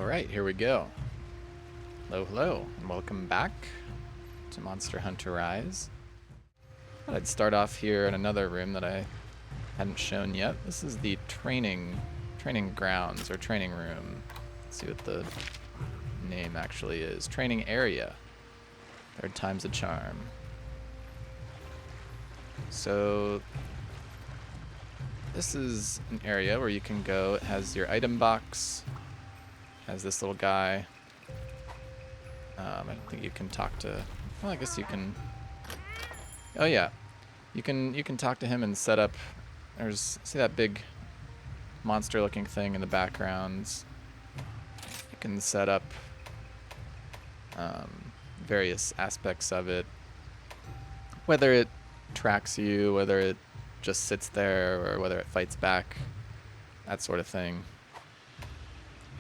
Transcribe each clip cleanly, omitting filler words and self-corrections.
Alright, here we go. Hello, hello, and welcome back to Monster Hunter Rise. Thought I'd start off here in another room that I hadn't shown yet. This is the training grounds, or training room. Let's see what the name actually is. Training area. Third time's a charm. So this is an area where you can go. It has your item box, has this little guy. I don't think you can talk to, well, I guess you can. Oh yeah, you can talk to him and set up. See that big monster looking thing in the background. You can set up various aspects of it, whether it tracks you, whether it just sits there, or whether it fights back, that sort of thing.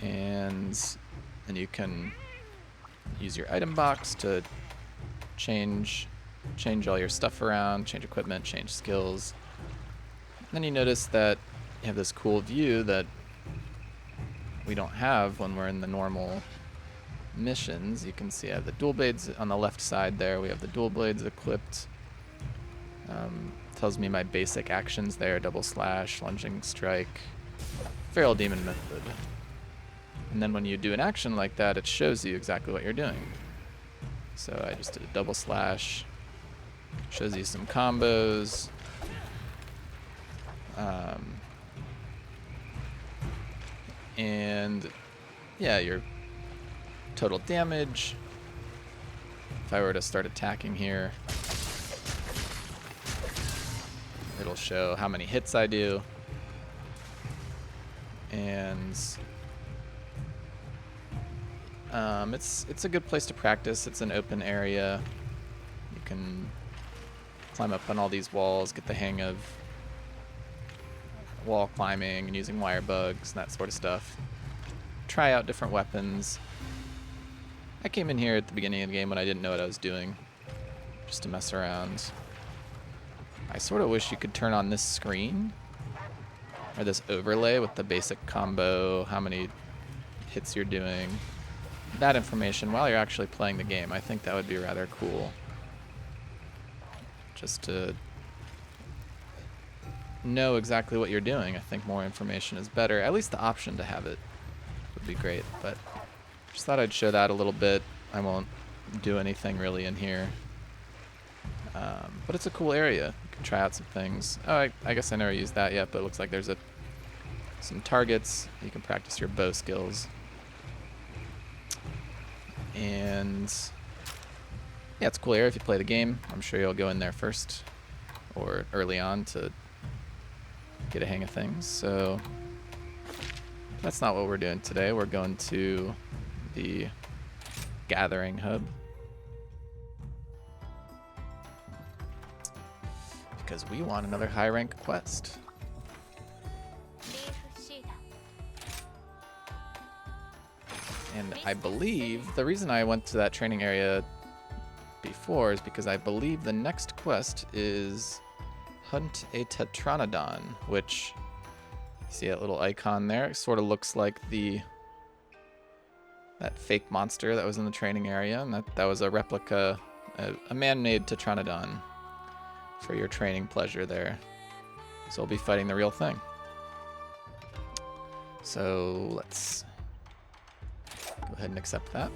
And then you can use your item box to change all your stuff around, change equipment, change skills. And then you notice that you have this cool view that we don't have when we're in the normal missions. You can see I have the dual blades on the left side there. We have the dual blades equipped. Tells me my basic actions there: double slash, lunging strike, feral demon method. And then when you do an action like that, it shows you exactly what you're doing. So I just did a double slash. Shows you some combos. And yeah, your total damage. If I were to start attacking here, it'll show how many hits I do. And it's a good place to practice. It's an open area. You can climb up on all these walls, get the hang of wall climbing and using wirebugs and that sort of stuff. Try out different weapons. I came in here at the beginning of the game when I didn't know what I was doing, just to mess around. I sort of wish you could turn on this screen, or this overlay with the basic combo, how many hits you're doing, that information while you're actually playing the game. I think that would be rather cool. Just to know exactly what you're doing. I think more information is better. At least the option to have it would be great, but just thought I'd show that a little bit. I won't do anything really in here. But it's a cool area. You can try out some things. Oh, I guess I never used that yet, but it looks like there's some targets. You can practice your bow skills. And yeah, it's a cool area if you play the game. I'm sure you'll go in there first or early on to get a hang of things. So that's not what we're doing today. We're going to the gathering hub, because we want another high rank quest. And I believe the reason I went to that training area before is because I believe the next quest is hunt a Tetranadon, which, you see that little icon there? It sort of looks like that fake monster that was in the training area, and that was a replica, a man-made Tetranadon for your training pleasure there. So we'll be fighting the real thing. So let's go ahead and accept that.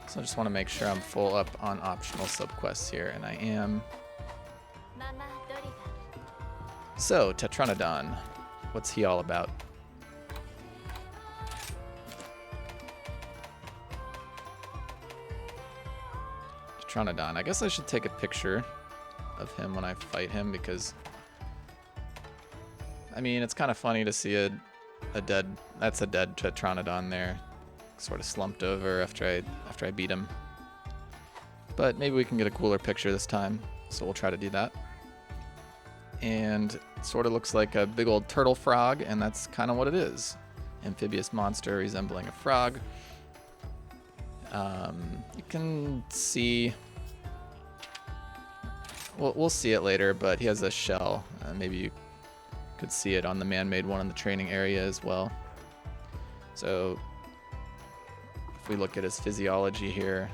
So I just want to make sure I'm full up on optional subquests here, and I am. So, Tetranadon, what's he all about? Tetranadon, I guess I should take a picture of him when I fight him, because I mean, it's kind of funny to see a dead Tetranadon there, sort of slumped over after I beat him. But maybe we can get a cooler picture this time, so we'll try to do that. And it sort of looks like a big old turtle frog, and that's kind of what it is. Amphibious monster resembling a frog. You can see, we'll see it later, but he has a shell. Maybe you could see it on the man-made one in the training area as well. So if we look at his physiology here,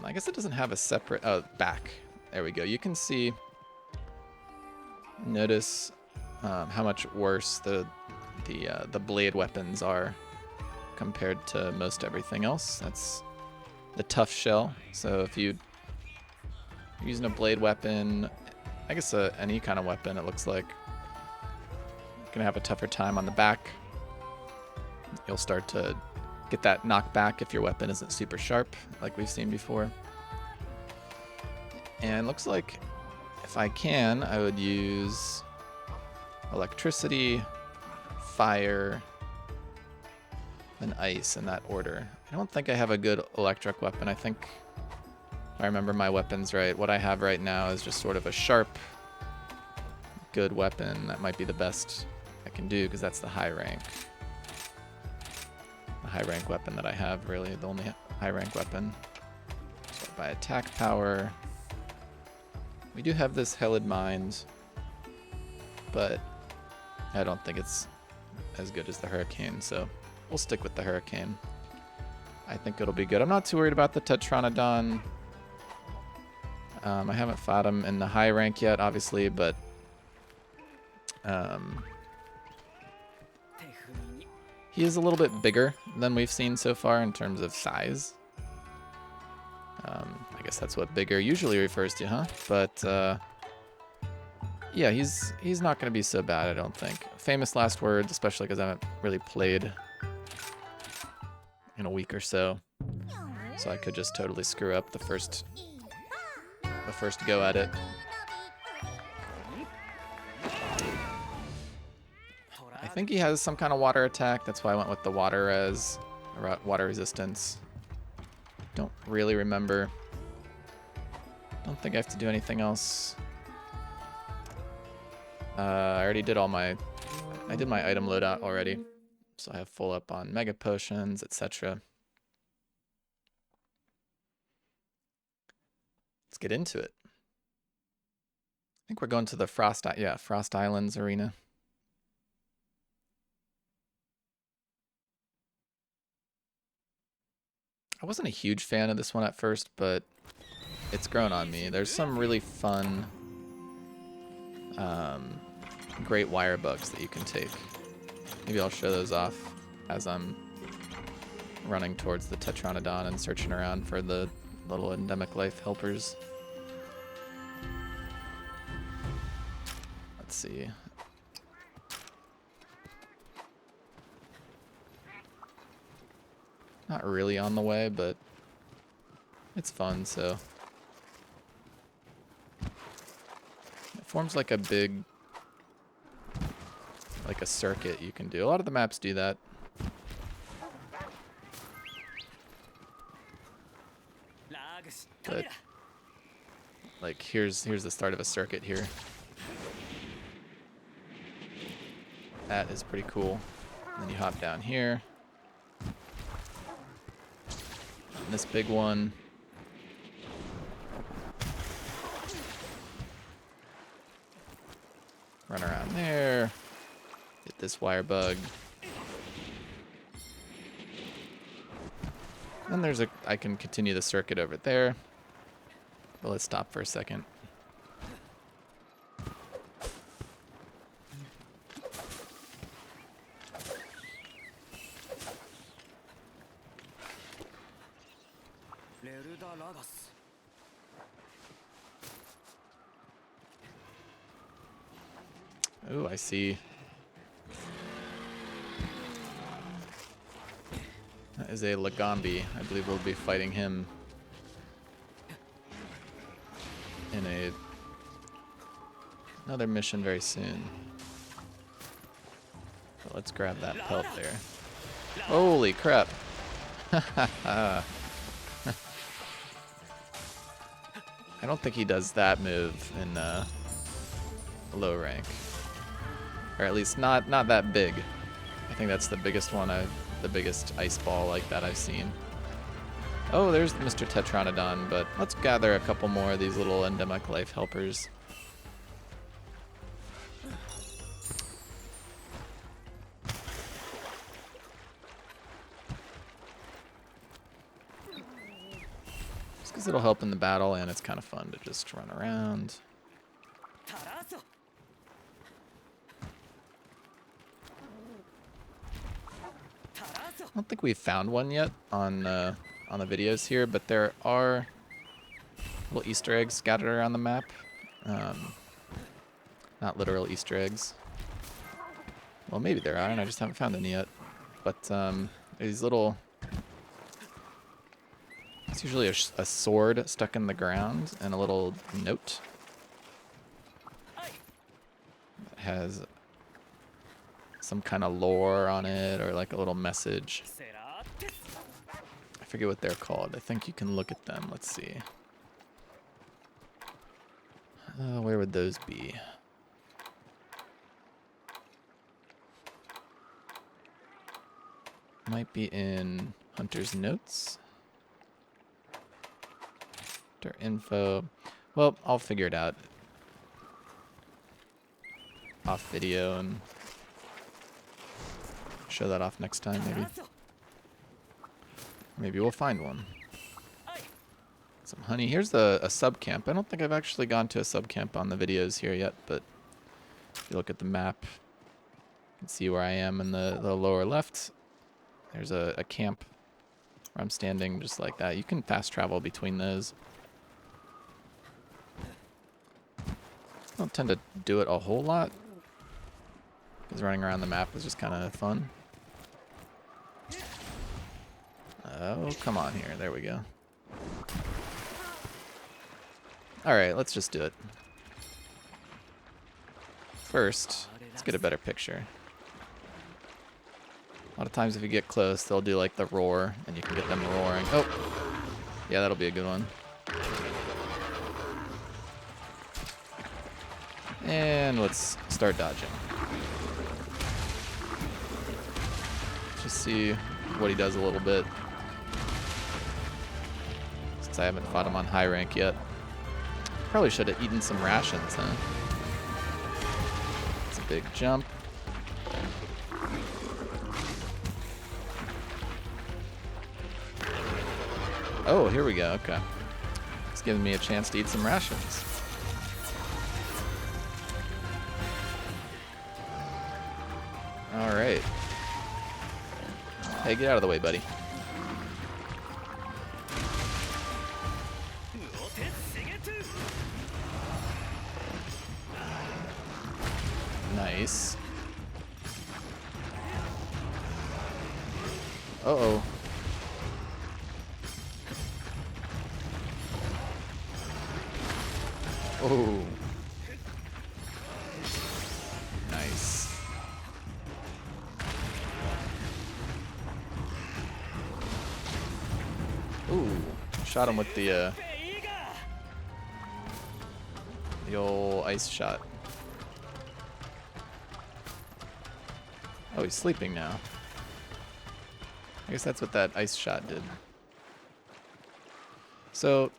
I guess it doesn't have a separate, oh, back. There we go. You can see, notice how much worse the blade weapons are compared to most everything else. That's the tough shell. So if you're using a blade weapon, I guess any kind of weapon, it looks like you're gonna have a tougher time on the back. You'll start to get that knockback if your weapon isn't super sharp, like we've seen before. And looks like if I can, I would use electricity, fire, and ice in that order. I don't think I have a good electric weapon. I think, if I remember my weapons right, what I have right now is just sort of a sharp, good weapon. That might be the best I can do because that's the high rank. The high rank weapon that I have, really, the only high rank weapon. So by attack power, we do have this Helid Mind, but I don't think it's as good as the Hurricane, so we'll stick with the Hurricane. I think it'll be good. I'm not too worried about the Tetranadon. I haven't fought him in the high rank yet, obviously, but he is a little bit bigger than we've seen so far in terms of size. I guess that's what bigger usually refers to, huh? But yeah, he's not going to be so bad, I don't think. Famous last words, especially because I haven't really played in a week or so. So I could just totally screw up the first go at it. I think he has some kind of water attack. That's why I went with the water resistance. Don't really remember. Don't think I have to do anything else. I already did I did my item loadout already. So I have full up on mega potions, etc. Let's get into it. I think we're going to the Frost Islands arena. I wasn't a huge fan of this one at first, but it's grown on me. There's some really fun, great wirebugs that you can take. Maybe I'll show those off as I'm running towards the Tetranadon and searching around for the little endemic life helpers. Let's see. Not really on the way, but it's fun, so. It forms like a big, like a circuit you can do. A lot of the maps do that. But like here's the start of a circuit here. That is pretty cool. And then you hop down here. And this big one. Run around there. Get this wirebug. Then there's I can continue the circuit over there. But let's stop for a second. Oh, I see. That is a Lagombi. I believe we'll be fighting him in another mission very soon. But let's grab that pelt there. Holy crap. I don't think he does that move in low rank. Or at least not that big. I think that's the biggest one, the biggest ice ball like that I've seen. Oh, there's Mr. Tetranadon, but let's gather a couple more of these little endemic life helpers. Because it'll help in the battle, and it's kind of fun to just run around. I don't think we've found one yet on the videos here, but there are little Easter eggs scattered around the map. Not literal Easter eggs. Well, maybe there are, and I just haven't found any yet. But these little... It's usually a sword stuck in the ground and a little note that has some kind of lore on it, or like a little message. I forget what they're called. I think you can look at them. Let's see. Where would those be? Might be in Hunter's Notes. Hunter info. Well, I'll figure it out off video and show that off next time, maybe. Maybe we'll find one. Some honey. Here's a sub camp. I don't think I've actually gone to a sub camp on the videos here yet, but if you look at the map, you can see where I am in the lower left. There's a camp where I'm standing just like that. You can fast travel between those. I don't tend to do it a whole lot, because running around the map is just kind of fun. Oh, come on here. There we go. Alright, let's just do it. First, let's get a better picture. A lot of times if you get close, they'll do like the roar, and you can get them roaring. Oh! Yeah, that'll be a good one. And let's start dodging. Just see what he does a little bit. Since I haven't fought him on high rank yet. Probably should have eaten some rations, huh? It's a big jump. Oh, here we go. Okay. It's giving me a chance to eat some rations. All right. Hey, get out of the way, buddy. Nice. Uh-oh. Oh. Nice. Ooh. Shot him with the old ice shot. Oh, he's sleeping now. I guess that's what that ice shot did. So,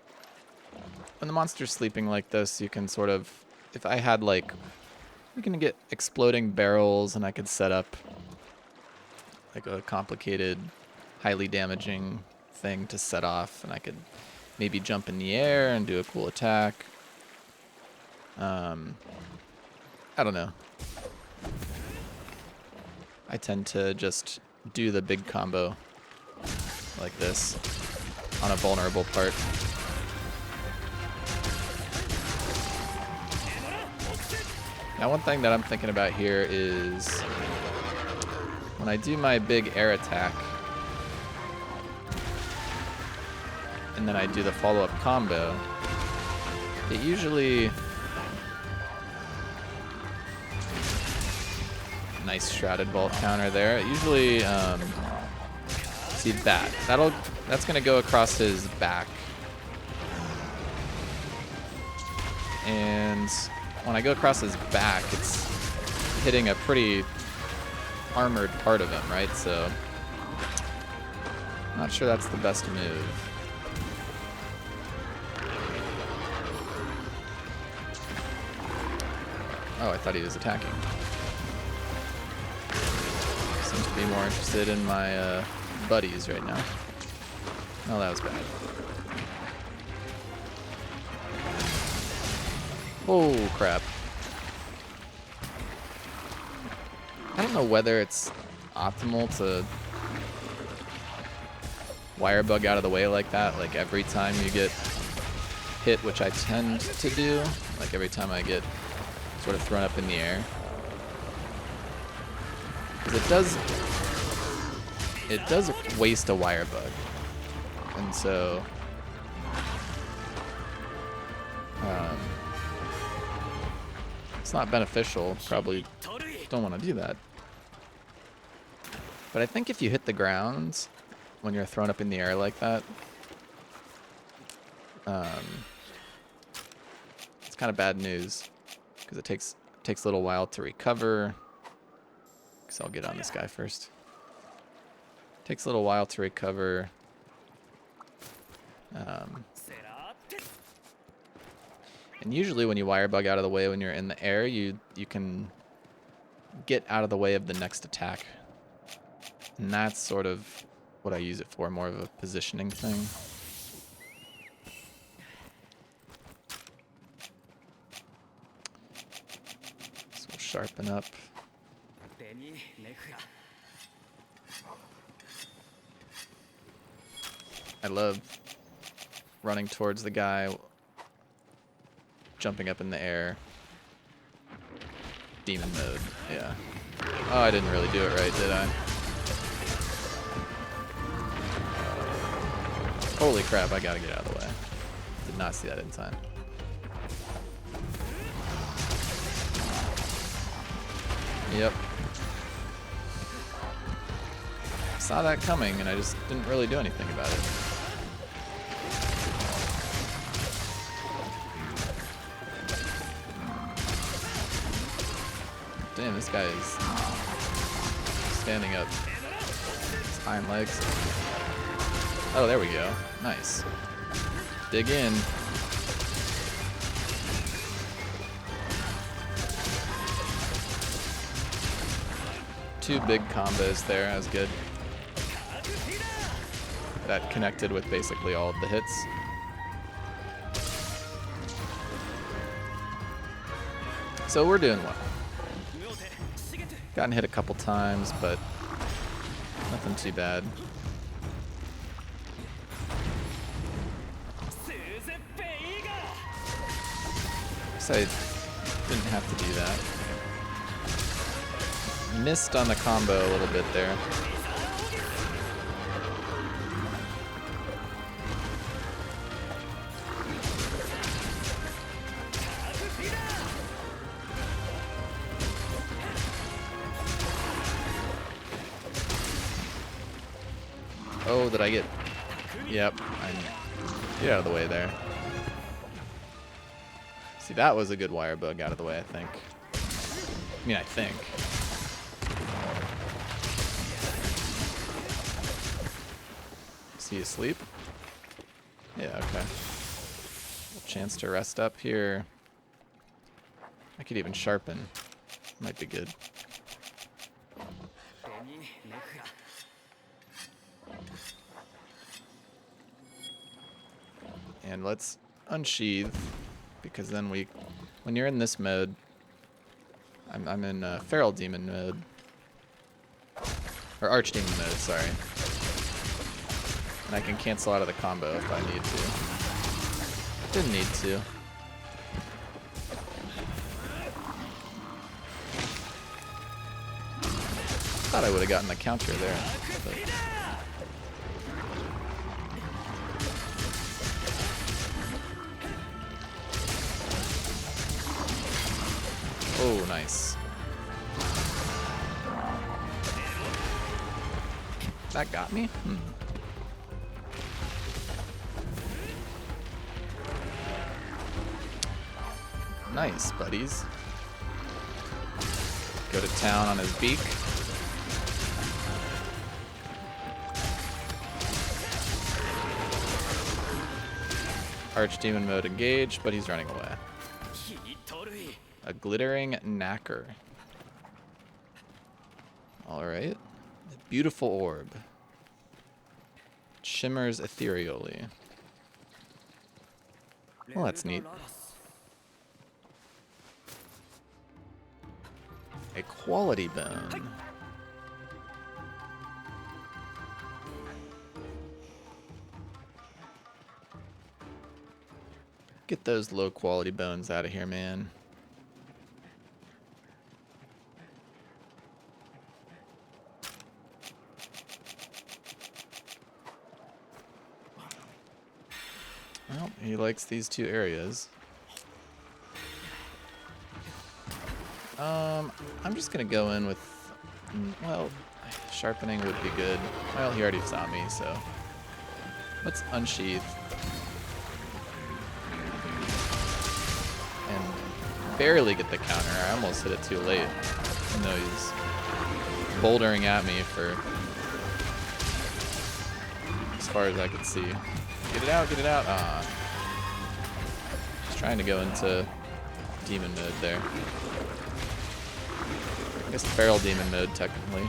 when the monster's sleeping like this, you can sort of, if I had like, you can get exploding barrels, and I could set up like a complicated, highly damaging thing to set off, and I could maybe jump in the air and do a cool attack. I don't know. I tend to just do the big combo like this on a vulnerable part. Now, one thing that I'm thinking about here is when I do my big air attack and then I do the follow-up combo, it usually... Nice shrouded vault counter there. It usually, see that. That's gonna go across his back. And when I go across his back, it's hitting a pretty armored part of him, right? So, not sure that's the best move. Oh, I thought he was attacking. Seems to be more interested in my buddies right now. Oh, that was bad. Oh, crap. I don't know whether it's optimal to wirebug out of the way like that, like every time you get hit, which I tend to do, like every time I get sort of thrown up in the air. Because it does waste a wirebug. And so it's not beneficial. Probably don't want to do that. But I think if you hit the ground when you're thrown up in the air like that, it's kind of bad news because it takes a little while to recover. So I'll get on this guy first. Takes a little while to recover. And usually when you wirebug out of the way when you're in the air, you can get out of the way of the next attack. And that's sort of what I use it for, more of a positioning thing. So we'll sharpen up. I love running towards the guy, jumping up in the air. Demon mode, yeah. Oh, I didn't really do it right, did I? Holy crap, I gotta get out of the way. Did not see that in time. Yep. Saw that coming and I just didn't really do anything about it. Damn, this guy is standing up. His hind legs. Oh, there we go. Nice. Dig in. Two big combos there. That was good. That connected with basically all of the hits. So we're doing well. Gotten hit a couple times, but nothing too bad. So I didn't have to do that. Missed on the combo a little bit there. Oh, did I get... Yep, get out of the way there. See, that was a good wirebug out of the way, I think. I mean, I think. Is he asleep? Yeah, okay. Chance to rest up here. I could even sharpen. Might be good. And let's unsheath, because then when you're in this mode, I'm in feral demon mode, or archdemon mode, sorry. And I can cancel out of the combo if I need to. Didn't need to. Thought I would have gotten the counter there. But oh, nice. That got me? Nice, buddies. Go to town on his beak. Archdemon mode engaged, but he's running away. A glittering knacker. Alright. Beautiful orb. Shimmers ethereally. Well, that's neat. quality bone. Get those low quality bones out of here, man. Well, he likes these two areas. I'm just gonna go in with, well, sharpening would be good. Well, he already saw me, so let's unsheath. And barely get the counter. I almost hit it too late. No, he's bouldering at me for as far as I could see. Get it out, get it out. Just trying to go into demon mode there. I guess feral demon mode, technically.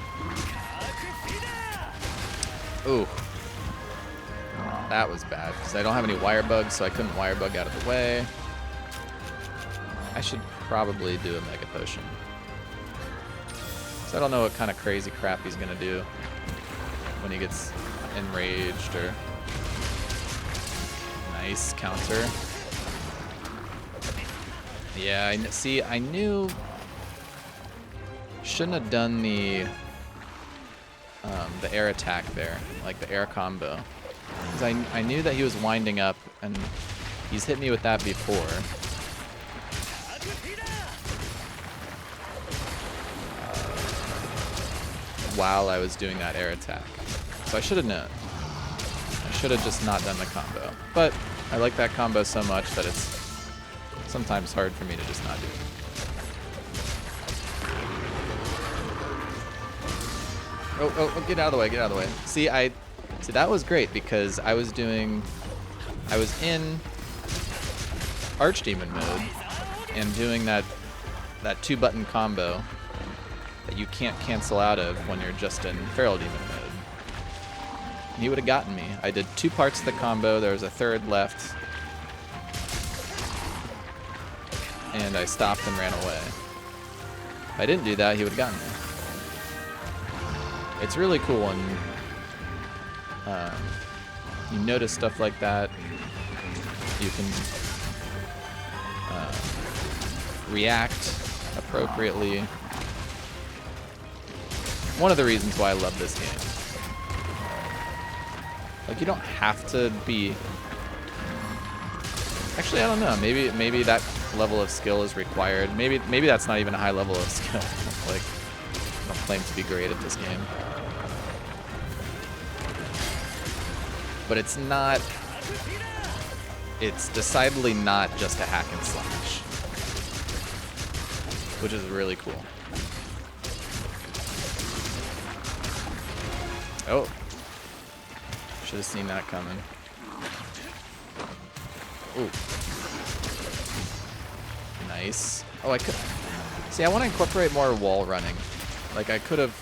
Ooh. That was bad, because I don't have any wirebugs, so I couldn't wirebug out of the way. I should probably do a mega potion. So I don't know what kind of crazy crap he's going to do when he gets enraged or... Nice counter. Yeah, see, I knew... Shouldn't have done the air attack there, like the air combo. Because I knew that he was winding up, and he's hit me with that before. While I was doing that air attack. So I should have known. I should have just not done the combo. But I like that combo so much that it's sometimes hard for me to just not do it. Oh, get out of the way, get out of the way. See, that was great because I was in Archdemon mode and doing that 2-button combo that you can't cancel out of when you're just in Feral Demon mode. And he would have gotten me. I did 2 parts of the combo, there was a third left, and I stopped and ran away. If I didn't do that, he would have gotten me. It's really cool when you notice stuff like that. You can react appropriately. One of the reasons why I love this game. Like, you don't have to be... Actually, I don't know. Maybe that level of skill is required. Maybe that's not even a high level of skill. Like, I don't claim to be great at this game. But it's not... It's decidedly not just a hack and slash. Which is really cool. Oh. Should have seen that coming. Ooh. Nice. Oh, I could... See, I want to incorporate more wall running. Like, I could have...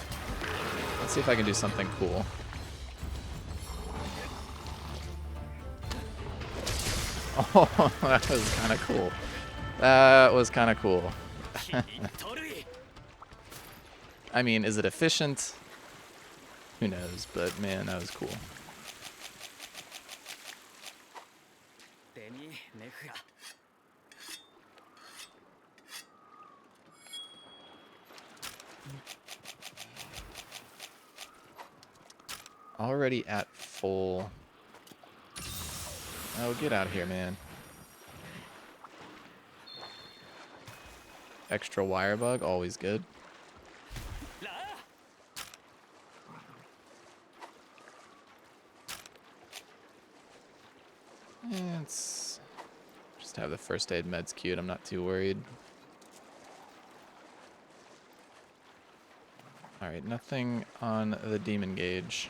Let's see if I can do something cool. Oh, that was kind of cool. That was kind of cool. I mean, is it efficient? Who knows, but man, that was cool. Already at full. Oh, get out of here, man. Extra wirebug, always good. Let's just have the first aid meds queued. I'm not too worried. Alright, nothing on the demon gauge.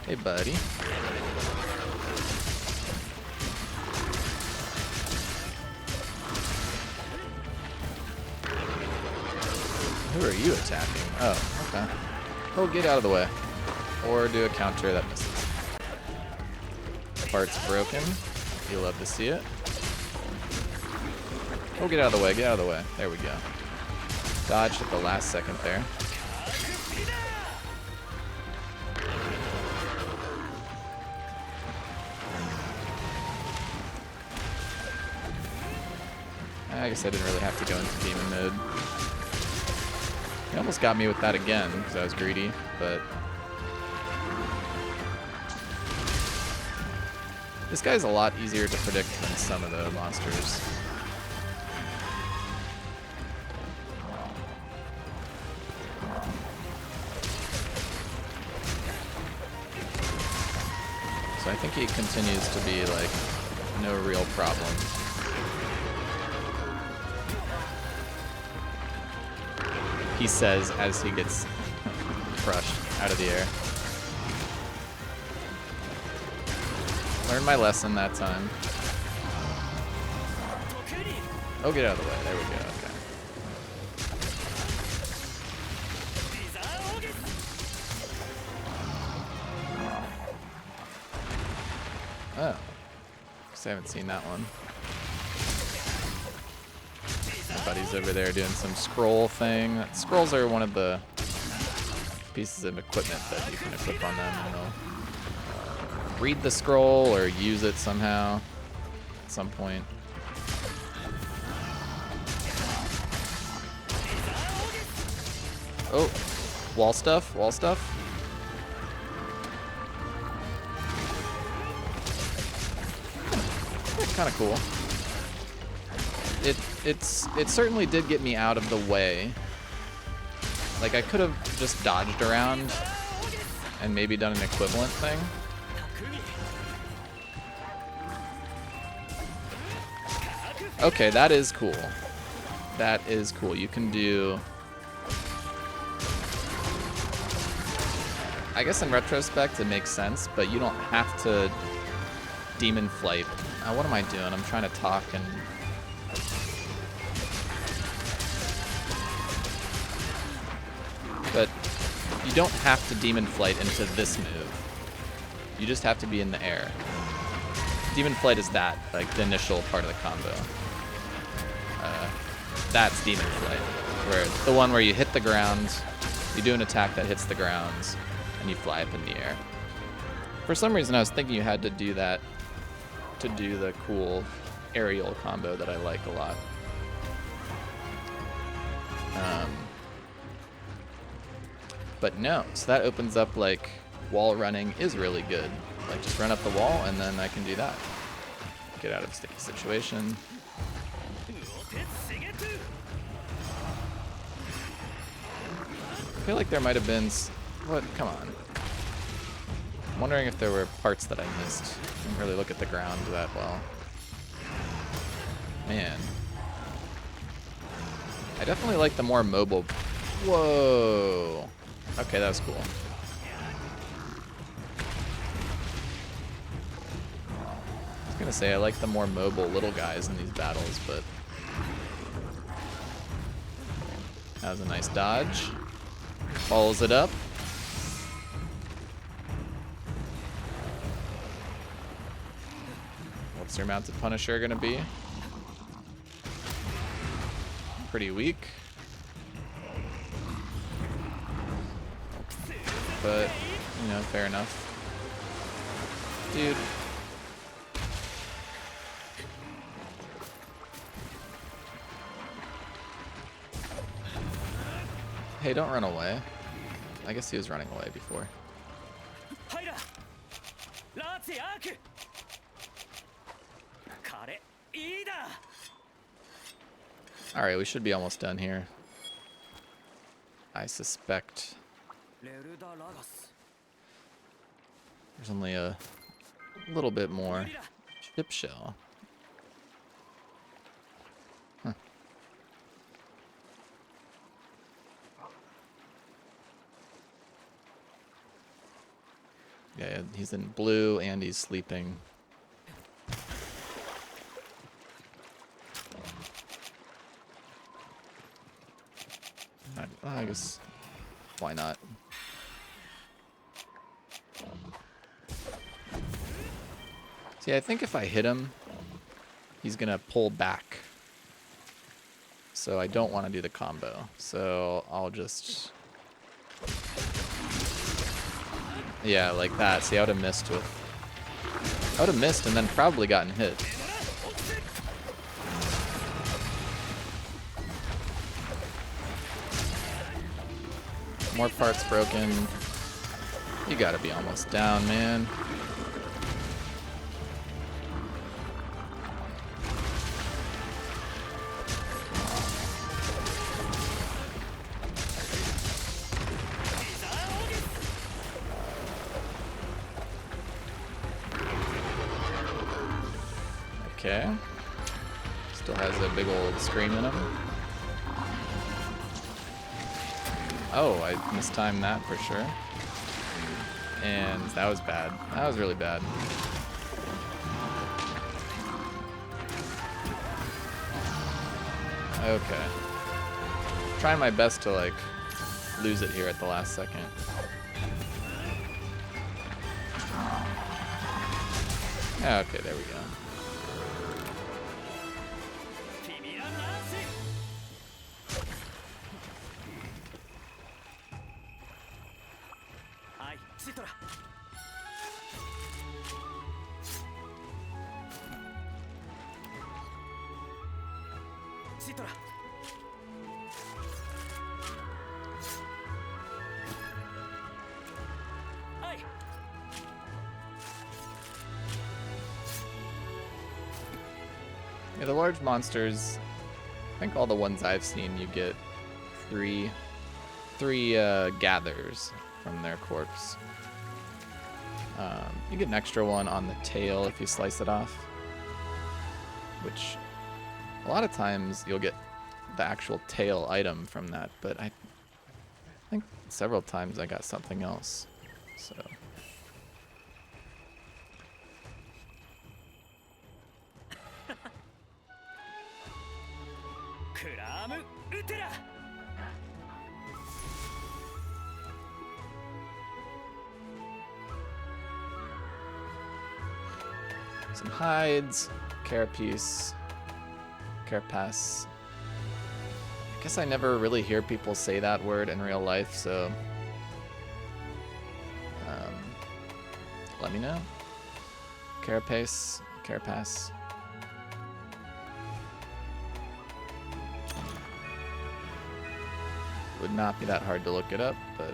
Hey, buddy. Who are you attacking? Oh, okay. Oh, get out of the way. Or do a counter that misses. Part's broken. You love to see it. Oh, get out of the way, get out of the way. There we go. Dodged at the last second there. I guess I didn't really have to go into demon mode. He almost got me with that again because I was greedy, but this guy's a lot easier to predict than some of the monsters. So I think he continues to be like no real problem. He says as he gets crushed out of the air. Learned my lesson that time. Oh, get out of the way. There we go. Okay. Oh. Guess I haven't seen that one. My buddy's over there doing some scroll thing. Scrolls are one of the pieces of equipment that you can equip on them, and they'll read the scroll or use it somehow at some point. Oh, wall stuff, wall stuff. Kind of cool. It certainly did get me out of the way. Like I could have just dodged around and maybe done an equivalent thing. Okay, that is cool. That is cool. You can do... I guess in retrospect it makes sense, but you don't have to demon flight. What am I doing? I'm trying to talk and... But you don't have to demon flight into this move. You just have to be in the air. Demon flight is that, like the initial part of the combo. That's demon flight, where the one where you hit the ground, you do an attack that hits the ground, and you fly up in the air. For some reason, I was thinking you had to do that to do the cool aerial combo that I like a lot. But no, so that opens up like wall running is really good. Like just run up the wall and then I can do that. Get out of a sticky situation. I feel like there might have been, what, come on. I'm wondering if there were parts that I missed. I didn't really look at the ground that well. Man. I definitely like the more mobile, whoa. Okay, that was cool. I was gonna say I like the more mobile little guys in these battles, but that was a nice dodge. Follows it up. What's your mounted Punisher gonna be? Pretty weak. But, you know, fair enough. Dude. Hey, don't run away. I guess he was running away before. Alright, we should be almost done here. I suspect there's only a little bit more. Ship shell. Huh. Yeah, he's in blue and he's sleeping. I guess, why not? See, I think if I hit him, he's going to pull back. So I don't want to do the combo. So I'll just... Yeah, like that. See, I would have missed with... I would have missed and then probably gotten hit. More parts broken. You gotta be almost down, man. Okay. Still has a big old scream in him. Oh, I mistimed that for sure. And that was bad. That was really bad. Okay. Trying my best to, like, lose it here at the last second. Okay, there we go. Yeah, the large monsters, I think all the ones I've seen, you get three gathers from their corpse. You get an extra one on the tail if you slice it off, which a lot of times you'll get the actual tail item from that, but I think several times I got something else, so... Some hides, carapace. I guess I never really hear people say that word in real life, so let me know. Carapace. Would not be that hard to look it up, but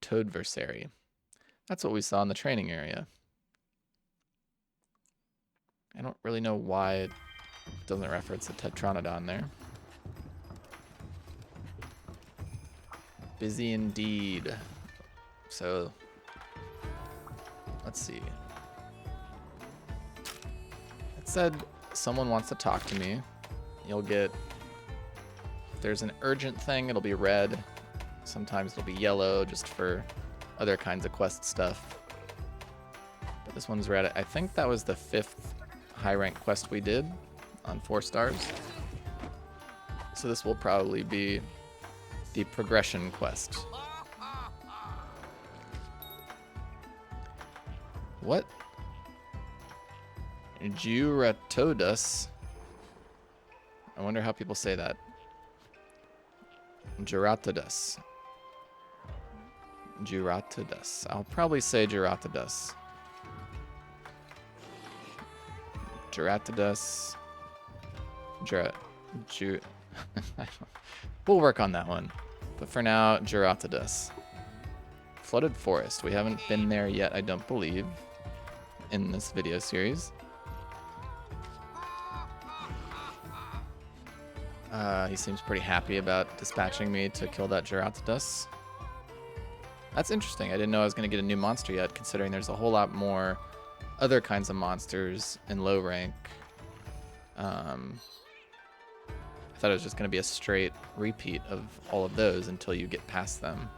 Toadversary. That's what we saw in the training area. I don't really know why it doesn't reference a Tetranadon there. Busy indeed. So, let's see. It said someone wants to talk to me. You'll get, if there's an urgent thing, it'll be red. Sometimes it'll be yellow just for other kinds of quest stuff. But this one's red. I think that was the 5th high rank quest we did on 4 stars. So this will probably be the progression quest. What? Juratodus. I wonder how people say that. Juratodus. I'll probably say Juratodus. We'll work on that one. But for now, Juratodus. Flooded Forest. We haven't been there yet, I don't believe, in this video series. He seems pretty happy about dispatching me to kill that Juratodus. That's interesting. I didn't know I was going to get a new monster yet, considering there's a whole lot more other kinds of monsters in low rank. I thought it was just going to be a straight repeat of all of those until you get past them.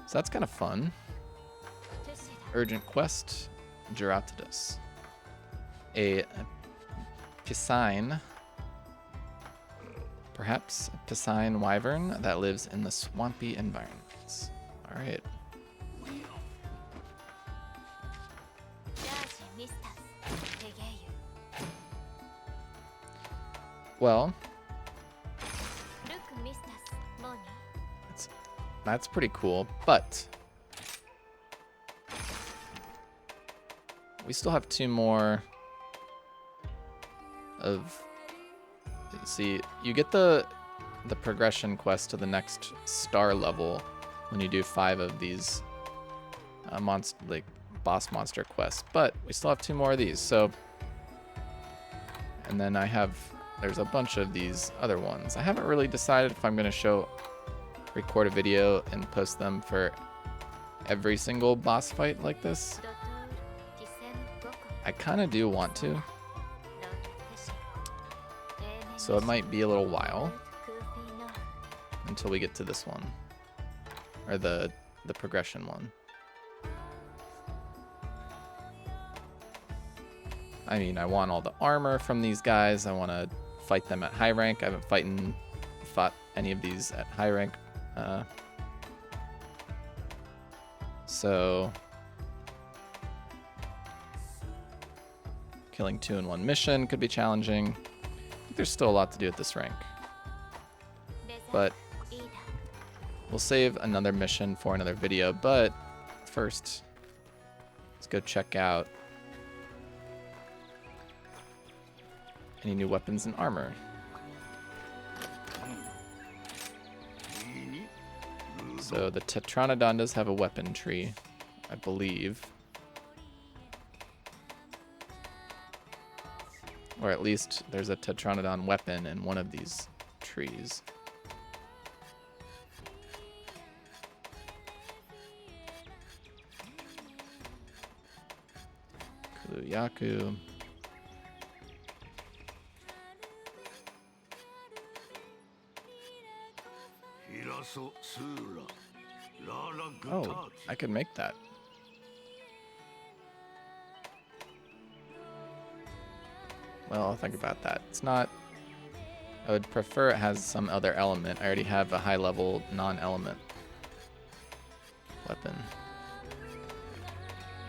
So that's kind of fun. Urgent quest, Juratodus. A Piscine. Perhaps a piscine wyvern that lives in the swampy environments. All right. Well, that's pretty cool, but we still have 2 more of. See, you get the progression quest to the next star level when you do 5 of these boss monster quests, but we still have 2 more of these. So, and then there's a bunch of these other ones. I haven't really decided if I'm going to record a video and post them for every single boss fight like this. I kind of do want to. So it might be a little while until we get to this one, or the progression one. I mean, I want all the armor from these guys. I want to fight them at high rank. I haven't fought any of these at high rank. So killing 2 in 1 mission could be challenging. There's still a lot to do at this rank, but we'll save another mission for another video. But first, let's go check out any new weapons and armor. So the Tetranadon does have a weapon tree, I believe. Or at least there's a Tetranadon weapon in one of these trees. Kuluyaku. Oh, I could make that. Well, I'll think about that. It's not... I would prefer it has some other element. I already have a high-level non-element weapon.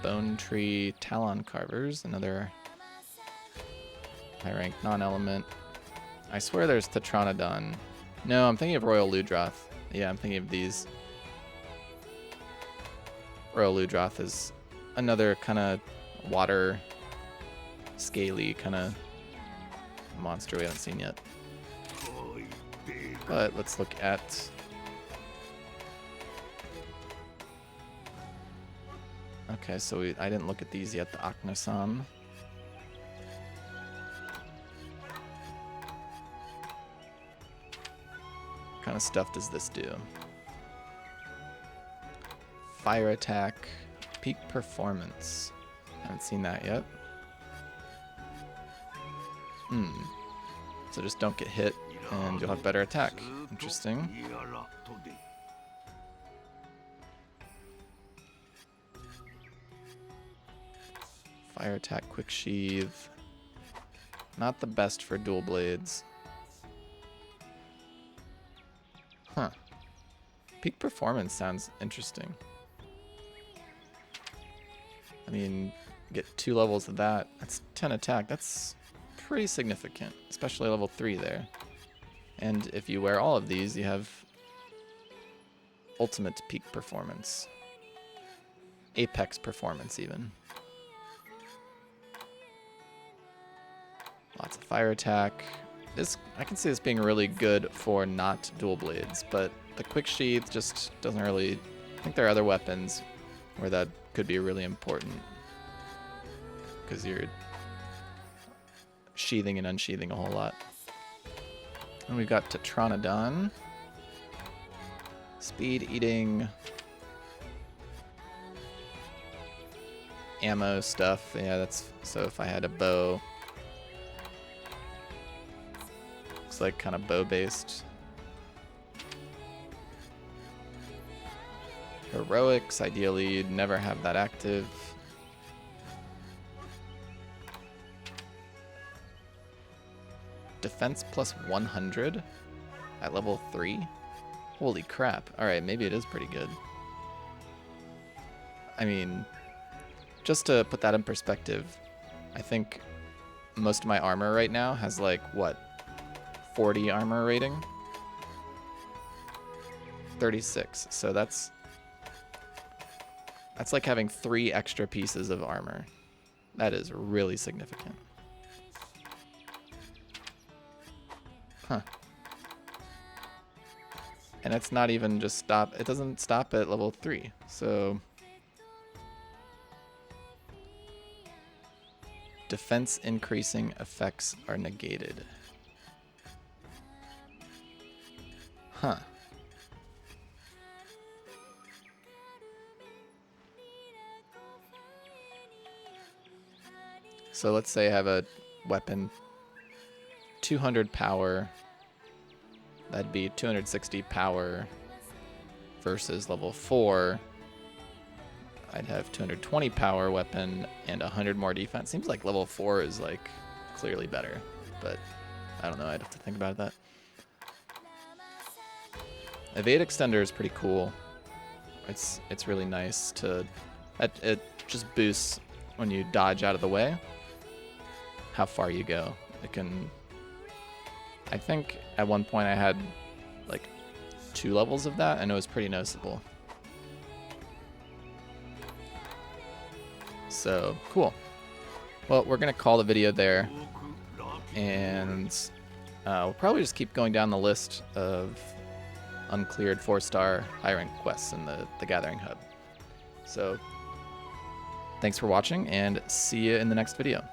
Bone Tree Talon Carvers, another high-rank non-element. I swear there's Tetranadon. No, I'm thinking of Royal Ludroth. Yeah, I'm thinking of these. Royal Ludroth is another kind of water, scaly kind of monster we haven't seen yet. But let's look at... Okay, so I didn't look at these yet, the Aknosan. What kind of stuff does this do? Fire attack, peak performance. Haven't seen that yet. So just don't get hit and you'll have better attack. Interesting. Fire attack, quick sheath. Not the best for dual blades. Huh. Peak performance sounds interesting. I mean, get 2 levels of that. That's 10 attack. That's pretty significant, especially level 3 there. And if you wear all of these, you have ultimate peak performance. Apex performance, even. Lots of fire attack. I can see this being really good for not dual blades, but the quick sheath just doesn't really... I think there are other weapons where that could be really important, because you're sheathing and unsheathing a whole lot. And we've got Tetranadon. Speed eating. Ammo stuff. Yeah, that's... So if I had a bow... Looks like kind of bow-based. Heroics, ideally you'd never have that active. Defense plus 100 at level 3? Holy crap. Alright, maybe it is pretty good. I mean, just to put that in perspective, I think most of my armor right now has like, what, 40 armor rating? 36. So that's like having 3 extra pieces of armor. That is really significant. Huh. And it's not even just stop. It doesn't stop at level 3. So defense increasing effects are negated. Huh. So let's say I have a weapon, 200 power. That'd be 260 power versus level 4. I'd have 220 power weapon and 100 more defense. Seems like level 4 is like clearly better, but I don't know. I'd have to think about that. Evade extender is pretty cool. It's really nice to. It just boosts when you dodge out of the way how far you go. It can. I think at one point I had like 2 levels of that, and it was pretty noticeable. So cool. Well, we're gonna call the video there, and we'll probably just keep going down the list of uncleared 4-star high rank quests in the Gathering Hub. So thanks for watching, and see you in the next video.